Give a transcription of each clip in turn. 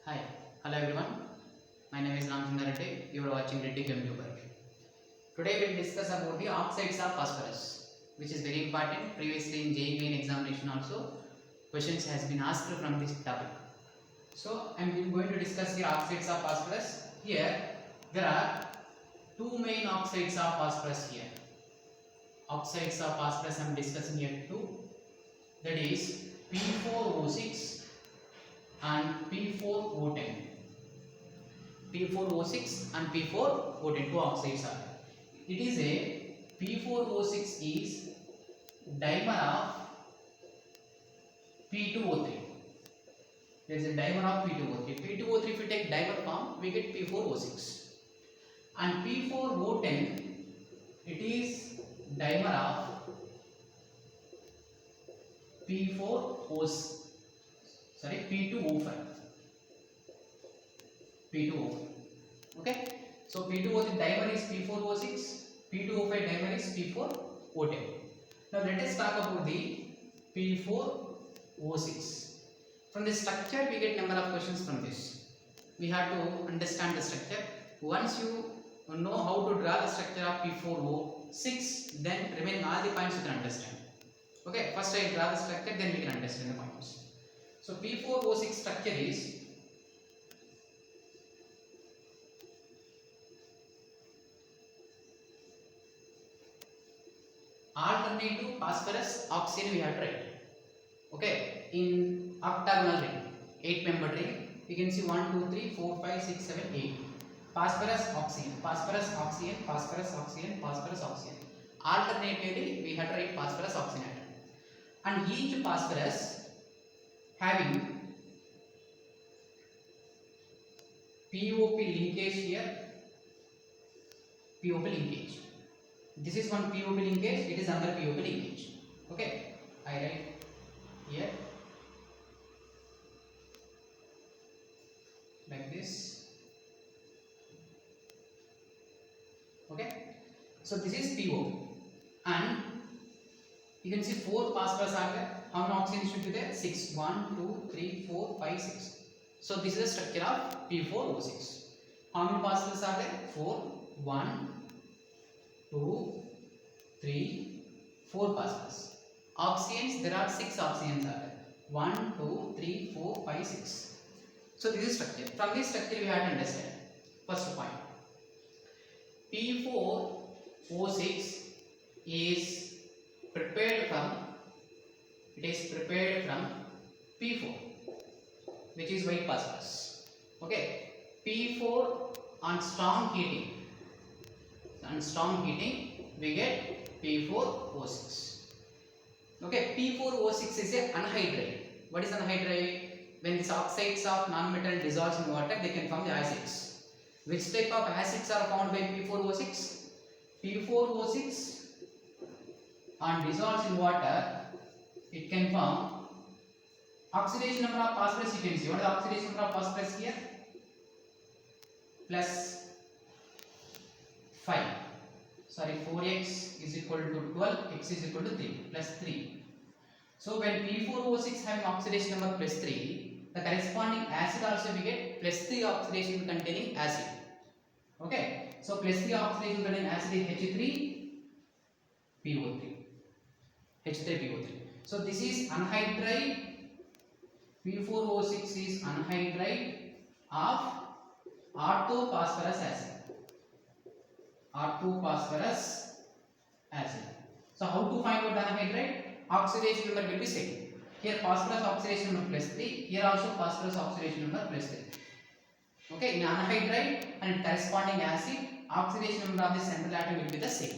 Hi, hello everyone. My name is Ramchandra Reddy. You are watching Reddy Computer. Today we will discuss about the oxides of phosphorus, which is very important. Previously in JEE main examination also, questions has been asked from this topic. So I am going to discuss the oxides of phosphorus. Here there are two main oxides of phosphorus here. Oxides of phosphorus I am discussing here two. That is P4O6 and P4O10. P4O6 and P4O10 two oxides are. It is a P4O6 is dimer of P2O3. There is a dimer of P2O3. P2O3 if we take dimer form, we get P4O6. And P4O10 it is dimer of P2O5. P2O5. Okay. So P2O3 dimer is P4O6. P2O5 dimer is P4O10. Now let us talk about the P4O6. From the structure we get number of questions from this. We have to understand the structure. Once you know how to draw the structure of P4O6, then remaining all the points you can understand. Okay, first I draw the structure, then we can understand the points. So P4O6 structure is alternative phosphorus oxygen we have to write. Okay, in octagonal ring, 8-membered ring, you can see 1, 2, 3, 4, 5, 6, 7, 8. Phosphorus oxygen, phosphorus oxygen, phosphorus oxygen, phosphorus oxygen. Alternatively, we have to write phosphorus oxygen atom. And each phosphorus having POP linkage here, POP linkage. This is one POP linkage, it is another POP linkage. Okay, I write here like this. Okay, so this is POP, and you can see 4 phosphorus are there. How many oxygen should be there? 6. 1, 2, 3, 4, 5, 6. So this is the structure of P4O6. How many phosphorus are there? 4. 1, 2, 3, 4 phosphorus. Oxygens, there are 6 oxygens are there. 1, 2, 3, 4, 5, 6. So this is structure. From this structure we have to understand. First point. P4O6 is prepared from P4, which is white phosphorus. Okay, P4 on strong heating we get P4O6. Okay, P4O6 is a anhydride. What is anhydride? When these oxides of non-metal dissolves in water, they can form the acids. Which type of acids are found by P4O6? P4O6 on dissolves in water, it can form oxidation number of phosphorus. You can see what is the oxidation number of phosphorus here? Plus 5. Sorry, 4x is equal to 12, x is equal to 3, plus 3. So when P4O6 having oxidation number plus 3, the corresponding acid also we get plus 3 oxidation containing acid. Okay, so plus 3 oxidation containing acid is H3PO3. H3PO3. So this is anhydride. P4O6 is anhydride of orthophosphorus acid. Orthophosphorus acid. So how to find out the anhydride? Oxidation number will be same. Here phosphorus oxidation number plus 3. Here also phosphorus oxidation number plus 3. Okay, in anhydride and corresponding acid, oxidation number of the central atom will be the same.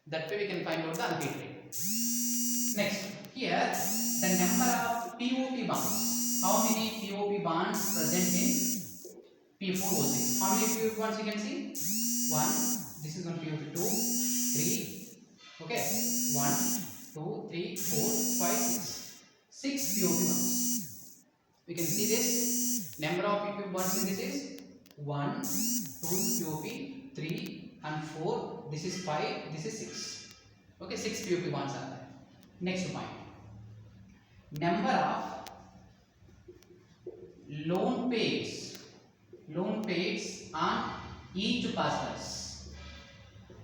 That way we can find out the anhydride. Next, here the number of POP bonds. How many POP bonds present in P4O6? How many POP bonds you can see? 1. This is one POP. 2, 3. Okay, 1, 2, 3, 4, 5, 6. 6 POP bonds. We can see this. Number of POP bonds in this is 1, 2 POP, 3 and 4. This is 5. This is 6. Okay, 6 POP bonds are there. Next point. Number of lone pairs on each phosphorus.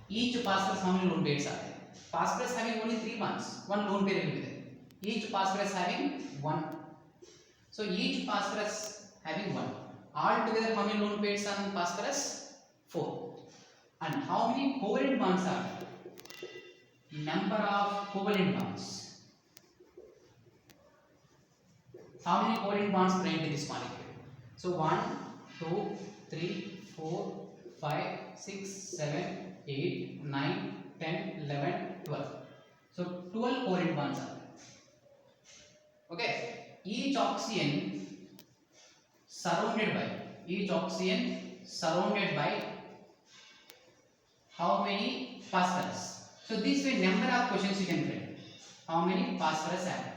Each phosphorus, how many lone pairs are there? Phosphorus having only 3 bonds, one lone pair will be there. Each phosphorus having 1. So each phosphorus having 1. All together, how many lone pairs on phosphorus? 4. And how many covalent bonds are there? Number of covalent bonds. How many covalent bonds present in this molecule? So 1, 2, 3, 4, 5, 6, 7, 8, 9, 10, 11, 12. So 12 covalent bonds are there. Okay. Each oxygen surrounded by how many phosphorus? So this way number of questions you can frame. How many phosphorus atom?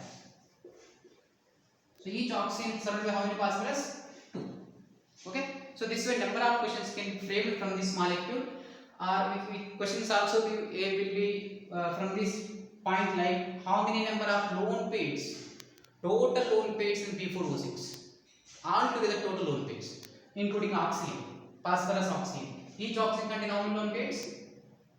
So each oxygen surrounded by how many phosphorus? 2. Okay. So this way number of questions can frame from this molecule. Or questions also will be from this point, like how many number of lone pairs? Total lone pairs in P4O6. All together total lone pairs, including oxygen, phosphorus oxygen. Each oxygen contains how many lone pairs?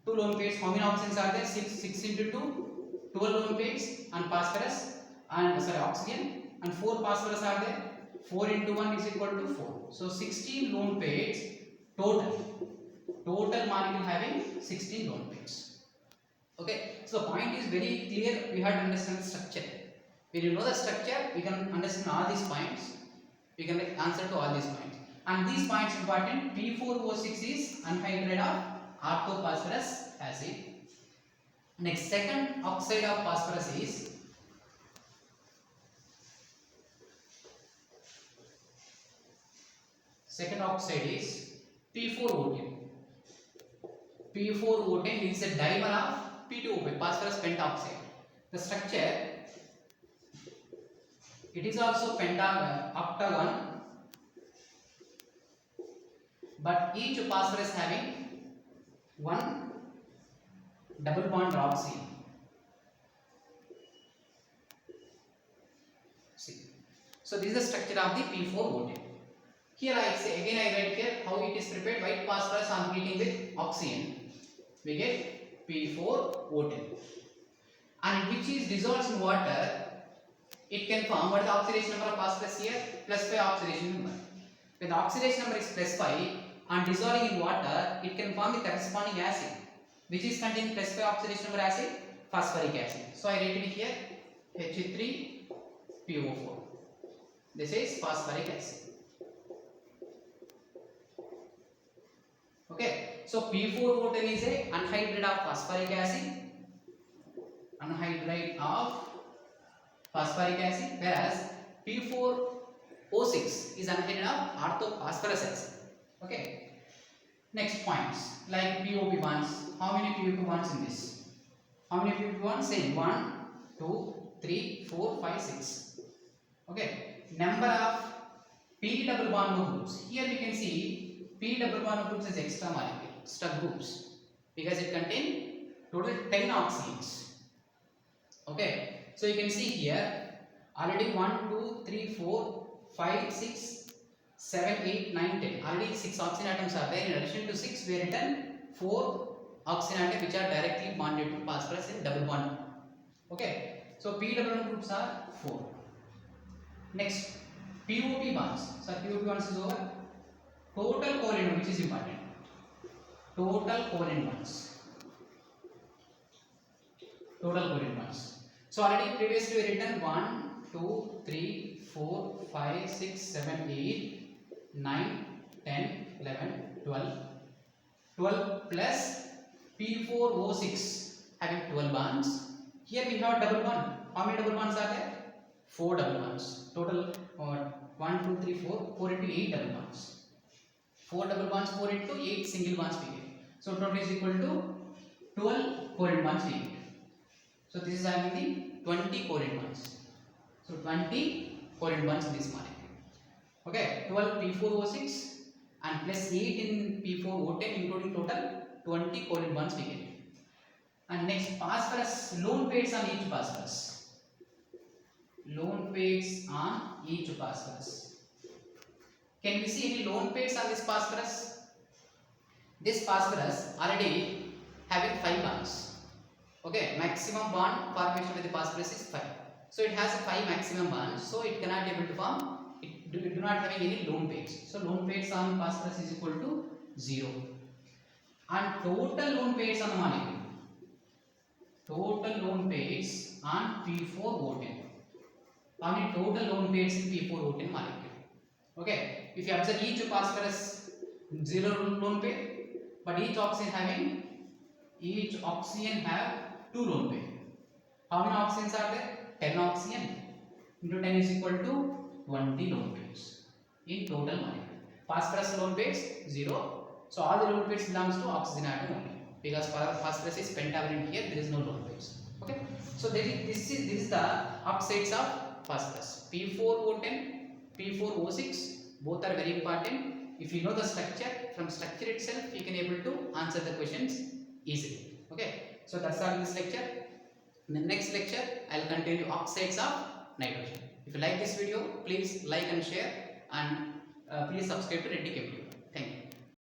2 lone pairs. How many oxygens are there? 6 into 2, 12 lone pairs, and phosphorus and oxygen, and 4 phosphorus are there. 4 into 1 is equal to 4. So 16 lone pairs total. Total molecule having 16 lone pairs. Okay. So the point is very clear. We have to understand the structure. When you know the structure, we can understand all these points. We can answer to all these points. And these points important. P4O6 is anhydride of orthophosphorus acid. Next, second oxide of phosphorus is P4O10. P4O10 is a dimer of P2O5, phosphorus pentoxide. The structure, it is also octagon, but each phosphorus having 1 double bond oxygen. See. So this is the structure of the P4O10. Here I say again, I write here how it is prepared. White phosphorus on heating with oxygen, we get P4O10, and which is dissolved in water. It can form, what is the oxidation number of phosphorus here? +5 oxidation number. When the oxidation number is +5 and dissolving in water, it can form the corresponding acid, which is containing +5 oxidation number acid, phosphoric acid. So I write it here, He3PO4. This is phosphoric acid. Okay. So P4O10 is a anhydride of phosphoric acid. Whereas P4O6 is anhydride of orthophosphorus acid. Okay. Next points, like POP bonds. How many POP bonds in this? How many POP bonds? Say 1, 2, 3, 4, 5, 6. Okay. Number of P double bond groups. Here we can see P double bond groups as extra molecule, extra groups, because it contains total 10 oxygens. Okay. So you can see here already 1, 2, 3, 4, 5, 6, 7, 8, 9, 10. Already 6 oxygen atoms are there. In addition to 6, we have written 4 oxygen atoms which are directly bonded to phosphorus in double bond. Okay. So P double bond groups are 4. Next, POP bonds. So POP bonds is over. Total covalent, which is important. Total covalent bonds. So already previously we written 1, 2, 3, 4, 5, 6, 7, 8, 9, 10, 11, 12. 12 plus P4O6 having 12 bonds. Here we have double bond. How many double bonds are there? 4 double bonds. Total 1, 2, 3, 4. 4 into 8 double bonds. 4 double bonds, 4 into 8 single bonds we get. So total is equal to 12 covalent bonds we get. So this is having the 20 covalent bonds. So 20 covalent bonds in this molecule. Okay, 12 P4O6 and plus 8 in P4O10, including total 20 covalent bonds we get. And next, phosphorus, lone pairs on each phosphorus. Lone pairs on each phosphorus. Can we see any lone pairs on this phosphorus? This phosphorus already having 5 bonds. Okay, maximum bond formation with the phosphorus is 5. So it has a 5 maximum bonds. So it cannot be able to form. It do not having any lone pairs. So lone pairs on phosphorus is equal to 0. And total lone pairs on the molecule. Total lone pairs on P4O10. How many total lone pairs in P4O10 molecule? Okay, if you observe each phosphorus 0 lone pair, but each oxygen have 2 lone pair. How many oxygens are there? 10 oxygen into 10 is equal to 20 lone pairs in total molecule. Phosphorus lone pairs 0. So all the lone pairs belongs to oxygen atom only, because phosphorus is pentavalent here, there is no lone pairs. Okay, so this is the oxides of phosphorus. P4O10, P4O6, both are very important. If you know the structure, from structure itself you can able to answer the questions easily. Okay, so that's all in this lecture. In the next lecture I will continue oxides of nitrogen. If you like this video, please like and share, and please subscribe to Reddy Chem.